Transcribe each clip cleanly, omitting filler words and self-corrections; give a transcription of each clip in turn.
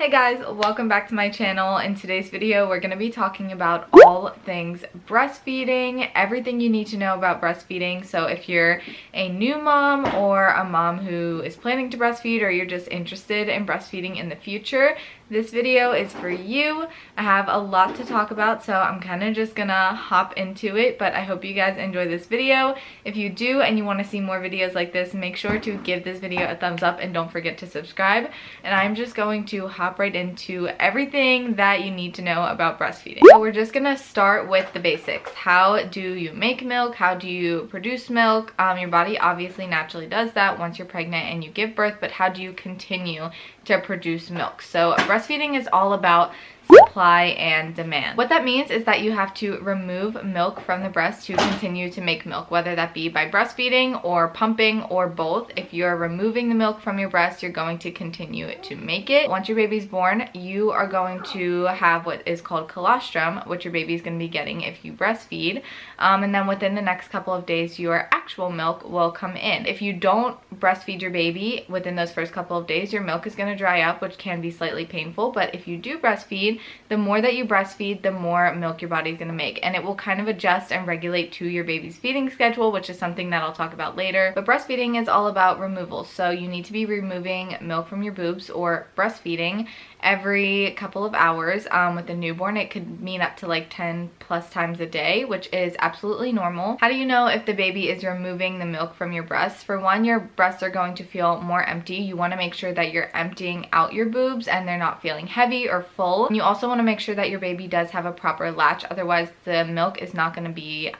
Hey guys, welcome back to my channel. In today's video, we're going to be talking about all things breastfeeding, everything you need to know about breastfeeding. So if you're a new mom or a mom who is planning to breastfeed, or you're just interested in breastfeeding in the future, this video is for you. I have a lot to talk about, so I'm kind of just gonna hop into it, but I hope you guys enjoy this video. If you do and you want to see more videos like this, make sure to give this video a thumbs up and don't forget to subscribe. And I'm just going to hop right into everything that you need to know about breastfeeding. So we're just gonna start with the basics. How do you make milk? How do you produce milk? Your body obviously naturally does that once you're pregnant and you give birth, but how do you continue to produce milk? So breastfeeding is all about supply and demand. What that means is that you have to remove milk from the breast to continue to make milk, whether that be by breastfeeding or pumping or both. If you're removing the milk from your breast, you're going to continue to make it. Once your baby's born, you are going to have what is called colostrum, which your baby's going to be getting if you breastfeed. And then within the next couple of days, your actual milk will come in. If you don't breastfeed your baby within those first couple of days, your milk is going to dry up, which can be slightly painful. But if you do breastfeed, the more that you breastfeed, the more milk your body's going to make, and it will kind of adjust and regulate to your baby's feeding schedule, which is something that I'll talk about later. But breastfeeding is all about removal, so you need to be removing milk from your boobs or breastfeeding every couple of hours. With a newborn, it could mean up to like 10 plus times a day, which is absolutely normal. How do you know if the baby is removing the milk from your breasts? For one, your breasts are going to feel more empty. You want to make sure that you're emptying out your boobs and they're not feeling heavy or full. And you also want to make sure that your baby does have a proper latch, otherwise the milk is not going to be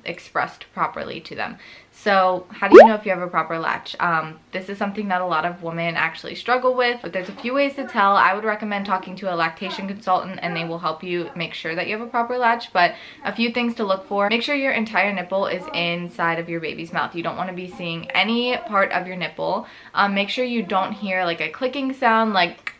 expressed properly to them. So how do you know if you have a proper latch? This is something that a lot of women actually struggle with, but there's a few ways to tell. I would recommend talking to a lactation consultant and they will help you make sure that you have a proper latch. But a few things to look for: make sure your entire nipple is inside of your baby's mouth. You don't want to be seeing any part of your nipple. Make sure you don't hear like a clicking sound, like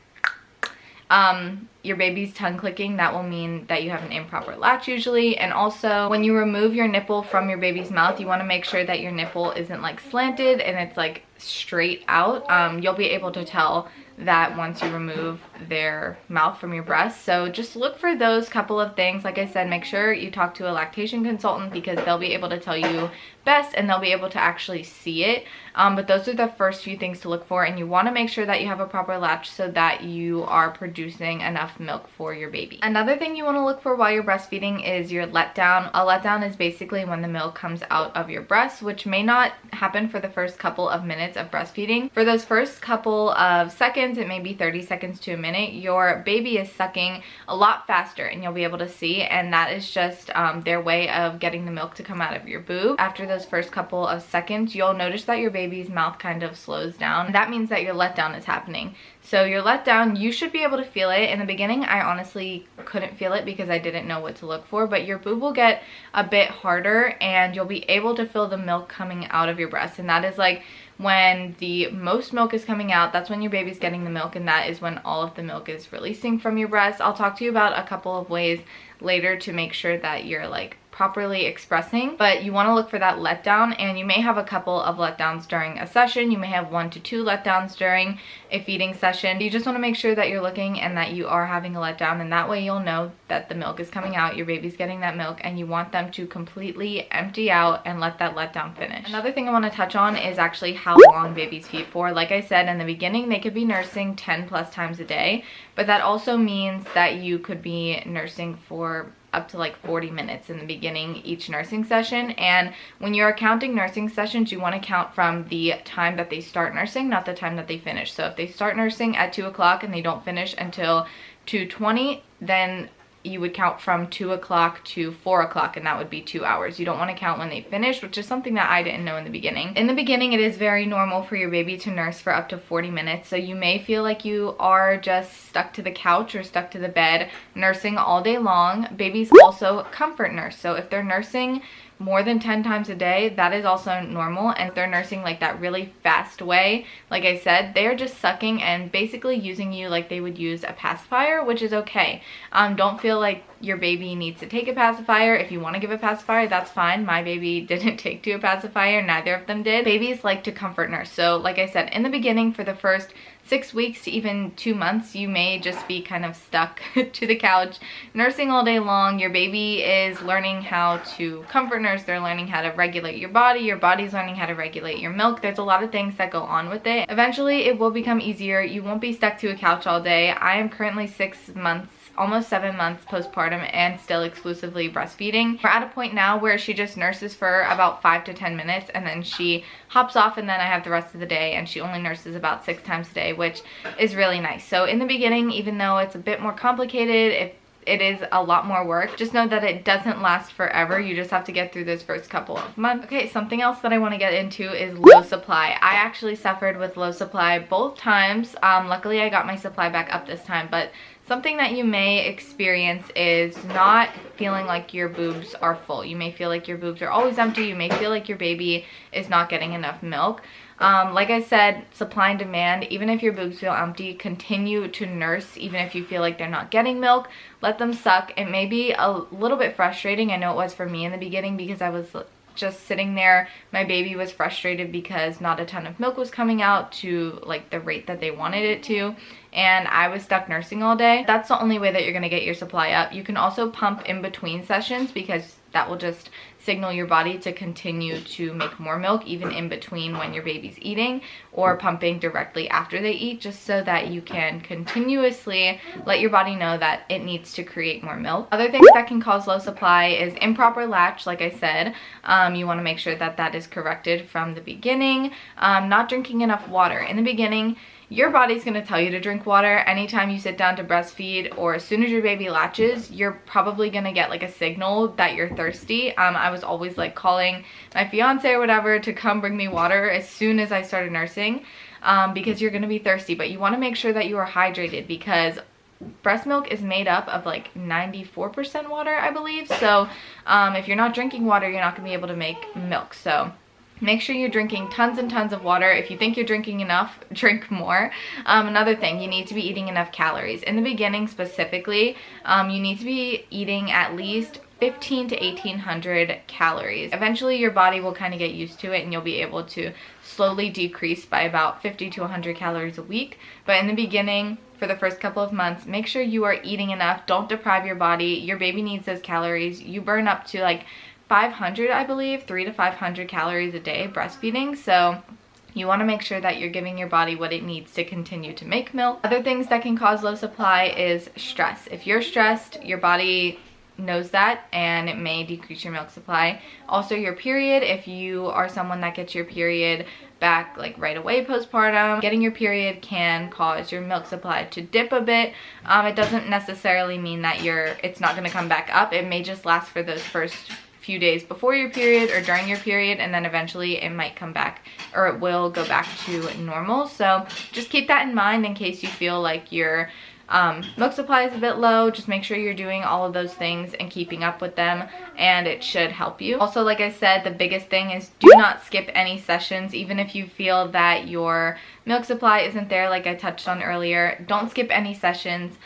your baby's tongue clicking. That will mean that you have an improper latch usually. And also, when you remove your nipple from your baby's mouth, you want to make sure that your nipple isn't like slanted and it's like straight out. You'll be able to tell that once you remove their mouth from your breast. So just look for those couple of things. Like I said, make sure you talk to a lactation consultant because they'll be able to tell you best and they'll be able to actually see it. But those are the first few things to look for, and you want to make sure that you have a proper latch so that you are producing enough milk for your baby. Another thing you want to look for while you're breastfeeding is your letdown. A letdown is basically when the milk comes out of your breast, which may not happen for the first couple of minutes of breastfeeding. For those first couple of seconds, it may be 30 seconds to a minute, your baby is sucking a lot faster, and you'll be able to see, and that is just their way of getting the milk to come out of your boob. After those first couple of seconds, you'll notice that your baby's mouth kind of slows down. That means that your letdown is happening. So your letdown, you should be able to feel it. In the beginning, I honestly couldn't feel it because I didn't know what to look for, but your boob will get a bit harder and you'll be able to feel the milk coming out of your breast. And that is like when the most milk is coming out. That's when your baby's getting the milk, and that is when all of the milk is releasing from your breast. I'll talk to you about a couple of ways later to make sure that you're like properly expressing, but you want to look for that letdown, and you may have a couple of letdowns during a session. You may have 1 to 2 letdowns during a feeding session. You just want to make sure that you're looking and that you are having a letdown, and that way you'll know that the milk is coming out, your baby's getting that milk, and you want them to completely empty out and let that letdown finish. Another thing I want to touch on is actually how long babies feed for. Like I said in the beginning, they could be nursing 10 plus times a day, but that also means that you could be nursing for up to like 40 minutes in the beginning each nursing session. And when you're counting nursing sessions, you want to count from the time that they start nursing, not the time that they finish. So if they start nursing at 2 o'clock and they don't finish until 2:20, then you would count from 2 o'clock to 4 o'clock, and that would be 2 hours. You don't want to count when they finish, which is something that I didn't know in the beginning. In the beginning, it is very normal for your baby to nurse for up to 40 minutes, so you may feel like you are just stuck to the couch or stuck to the bed nursing all day long. Babies also comfort nurse, so if they're nursing more than 10 times a day, that is also normal. And if they're nursing like that really fast way, like I said, they're just sucking and basically using you like they would use a pacifier, which is okay. Don't feel like your baby needs to take a pacifier. If you want to give a pacifier, that's fine. My baby didn't take to a pacifier, neither of them did. Babies like to comfort nurse. So like I said, in the beginning, for the first 6 weeks to even 2 months, you may just be kind of stuck to the couch nursing all day long. Your baby is learning how to comfort nurse. They're learning how to regulate your body's learning how to regulate your milk. There's a lot of things that go on with it. Eventually it will become easier. You won't be stuck to a couch all day. I am currently 6 months, almost 7 months postpartum and still exclusively breastfeeding. We're at a point now where she just nurses for about 5 to 10 minutes and then she hops off, and then I have the rest of the day, and she only nurses about 6 times a day, which is really nice. So in the beginning, even though it's a bit more complicated, it is a lot more work, just know that it doesn't last forever. You just have to get through this first couple of months. Okay, something else that I want to get into is low supply. I actually suffered with low supply both times. Luckily I got my supply back up this time, but something that you may experience is not feeling like your boobs are full. You may feel like your boobs are always empty. You may feel like your baby is not getting enough milk. Like I said, supply and demand. Even if your boobs feel empty, continue to nurse even if you feel like they're not getting milk. Let them suck. It may be a little bit frustrating. I know it was for me in the beginning because I was just sitting there. My baby was frustrated because not a ton of milk was coming out to like the rate that they wanted it to, and I was stuck nursing all day. That's the only way that you're going to get your supply up. You can also pump in between sessions because that will just signal your body to continue to make more milk even in between when your baby's eating, or pumping directly after they eat, just so that you can continuously let your body know that it needs to create more milk. Other things that can cause low supply is improper latch. Like I said, you want to make sure that that is corrected from the beginning. Not drinking enough water. In the beginning, your body's going to tell you to drink water. Anytime you sit down to breastfeed or as soon as your baby latches, you're probably going to get like a signal that you're thirsty. I was always like calling my fiance or whatever to come bring me water as soon as I started nursing, because you're going to be thirsty. But you want to make sure that you are hydrated, because breast milk is made up of like 94% water, I believe. So if you're not drinking water, you're not going to be able to make milk. So make sure you're drinking tons and tons of water. If you think you're drinking enough, drink more. Another thing, you need to be eating enough calories. In the beginning specifically, you need to be eating at least 15 to 1800 calories. Eventually your body will kind of get used to it and you'll be able to slowly decrease by about 50 to 100 calories a week. But in the beginning, for the first couple of months, make sure you are eating enough. Don't deprive your body. Your baby needs those calories. You burn up to like 500, I believe, 300 to 500 calories a day breastfeeding. So you want to make sure that you're giving your body what it needs to continue to make milk. Other things that can cause low supply is stress. If you're stressed, your body knows that and it may decrease your milk supply. Also your period, if you are someone that gets your period back like right away postpartum, getting your period can cause your milk supply to dip a bit. It doesn't necessarily mean that it's not going to come back up. It may just last for those first few days before your period or during your period, and then eventually it might come back, or it will go back to normal. So just keep that in mind in case you feel like your milk supply is a bit low. Just make sure you're doing all of those things and keeping up with them, and it should help you. Also, like I said, the biggest thing is do not skip any sessions. Even if you feel that your milk supply isn't there, like I touched on earlier, don't skip any sessions.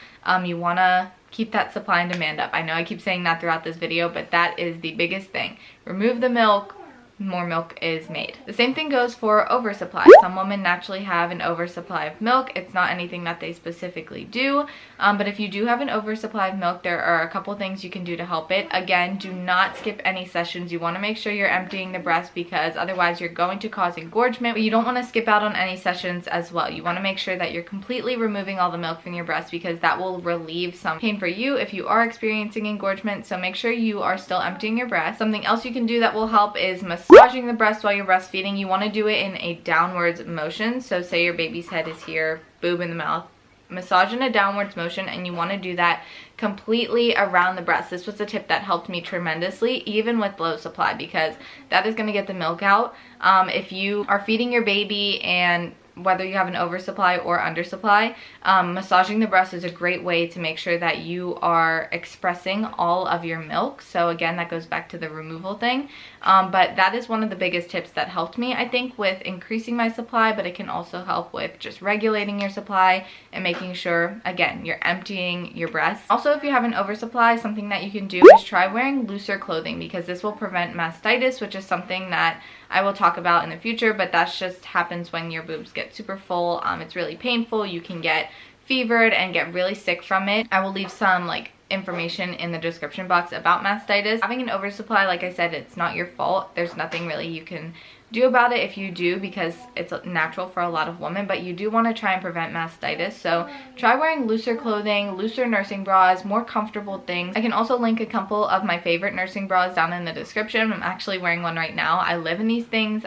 You want to keep that supply and demand up. I know I keep saying that throughout this video, but that is the biggest thing. Remove the milk, more milk is made. The same thing goes for oversupply. Some women naturally have an oversupply of milk. It's not anything that they specifically do, but if you do have an oversupply of milk, there are a couple things you can do to help it. Again, do not skip any sessions. You want to make sure you're emptying the breast, because otherwise you're going to cause engorgement. But you don't want to skip out on any sessions as well. You want to make sure that you're completely removing all the milk from your breast, because that will relieve some pain for you if you are experiencing engorgement. So make sure you are still emptying your breast. Something else you can do that will help is massaging the breast while you're breastfeeding. You want to do it in a downwards motion. So say your baby's head is here, boob in the mouth. Massage in a downwards motion, and you want to do that completely around the breast. This was a tip that helped me tremendously, even with low supply, because that is going to get the milk out. If you are feeding your baby, and whether you have an oversupply or undersupply, massaging the breast is a great way to make sure that you are expressing all of your milk. So again, that goes back to the removal thing. But that is one of the biggest tips that helped me, I think, with increasing my supply, but it can also help with just regulating your supply and making sure, again, you're emptying your breast. Also, if you have an oversupply, something that you can do is try wearing looser clothing, because this will prevent mastitis, which is something that I will talk about in the future, but that just happens when your boobs get super full. It's really painful. You can get fevered and get really sick from it. I will leave some like information in the description box about mastitis. Having an oversupply, like I said, it's not your fault. There's nothing really you can do about it if you do, because it's natural for a lot of women, but you do want to try and prevent mastitis. So try wearing looser clothing, looser nursing bras, more comfortable things. I can also link a couple of my favorite nursing bras down in the description. I'm actually wearing one right now. I live in these things.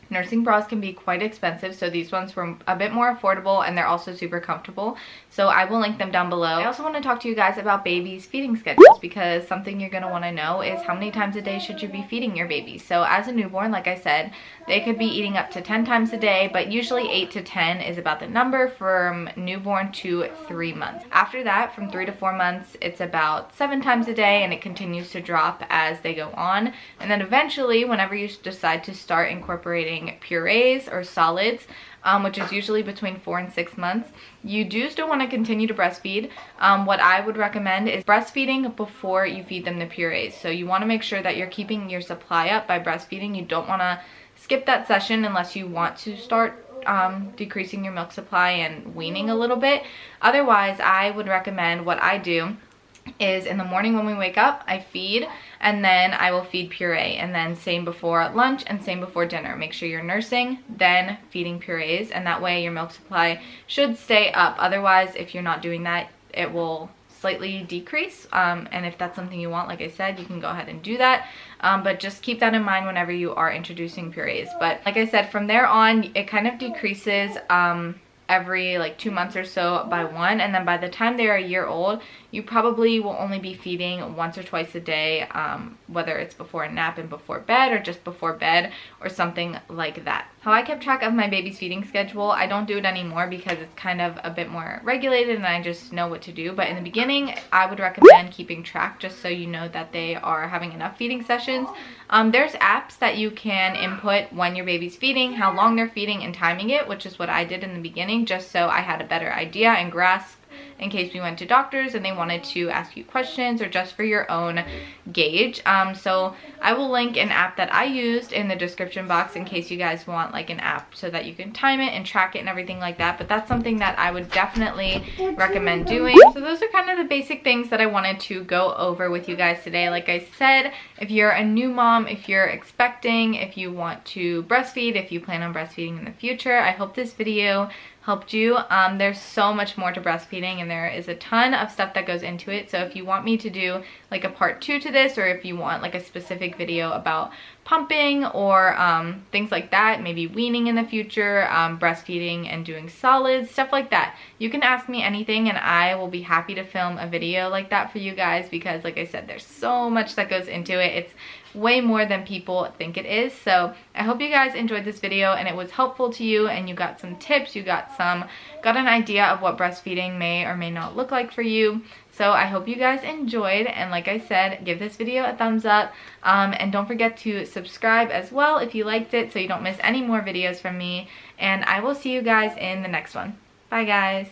Nursing bras can be quite expensive, so these ones were a bit more affordable, and they're also super comfortable, so I will link them down below. I also want to talk to you guys about babies' feeding schedules, because something you're going to want to know is how many times a day should you be feeding your baby. So as a newborn, like I said, they could be eating up to 10 times a day, but usually 8 to 10 is about the number from newborn to 3 months. After that, from 3 to 4 months, it's about 7 times a day, and it continues to drop as they go on. And then eventually, whenever you decide to start incorporating purees or solids, which is usually between 4 and 6 months, you do still want to continue to breastfeed. What I would recommend is breastfeeding before you feed them the purees. So you want to make sure that you're keeping your supply up by breastfeeding. You don't want to skip that session unless you want to start decreasing your milk supply and weaning a little bit. Otherwise, I would recommend, what I do is in the morning when we wake up, I feed, and then I will feed puree, and then same before lunch and same before dinner. Make sure you're nursing, then feeding purees, and that way your milk supply should stay up. Otherwise, if you're not doing that, it will slightly decrease, and if that's something you want, like I said, you can go ahead and do that, but just keep that in mind whenever you are introducing purees. But like I said, from there on, it kind of decreases every like 2 months or so by 1, and then by the time they're a year old, you probably will only be feeding once or twice a day, whether it's before a nap and before bed, or just before bed, or something like that. How I kept track of my baby's feeding schedule, I don't do it anymore because it's kind of a bit more regulated and I just know what to do. But in the beginning, I would recommend keeping track, just so you know that they are having enough feeding sessions. There's apps that you can input when your baby's feeding, how long they're feeding, and timing it, which is what I did in the beginning, just so I had a better idea and grasp in case we went to doctors and they wanted to ask you questions, or just for your own gauge. So I will link an app that I used in the description box in case you guys want like an app so that you can time it and track it and everything like that. But that's something that I would definitely recommend doing. So those are kind of the basic things that I wanted to go over with you guys today. Like I said, if you're a new mom, if you're expecting, if you want to breastfeed, if you plan on breastfeeding in the future, I hope this video helped you. There's so much more to breastfeeding, and there is a ton of stuff that goes into it. So if you want me to do like a part 2 to this, or if you want like a specific video about pumping or things like that, maybe weaning in the future, breastfeeding and doing solids, stuff like that, you can ask me anything and I will be happy to film a video like that for you guys, because like I said, there's so much that goes into it. It's way more than people think it is. So I hope you guys enjoyed this video and it was helpful to you, and you got some tips, you got an idea of what breastfeeding may or may not look like for you. So I hope you guys enjoyed, and like I said, give this video a thumbs up, and don't forget to subscribe as well if you liked it, so you don't miss any more videos from me, and I will see you guys in the next one. Bye guys.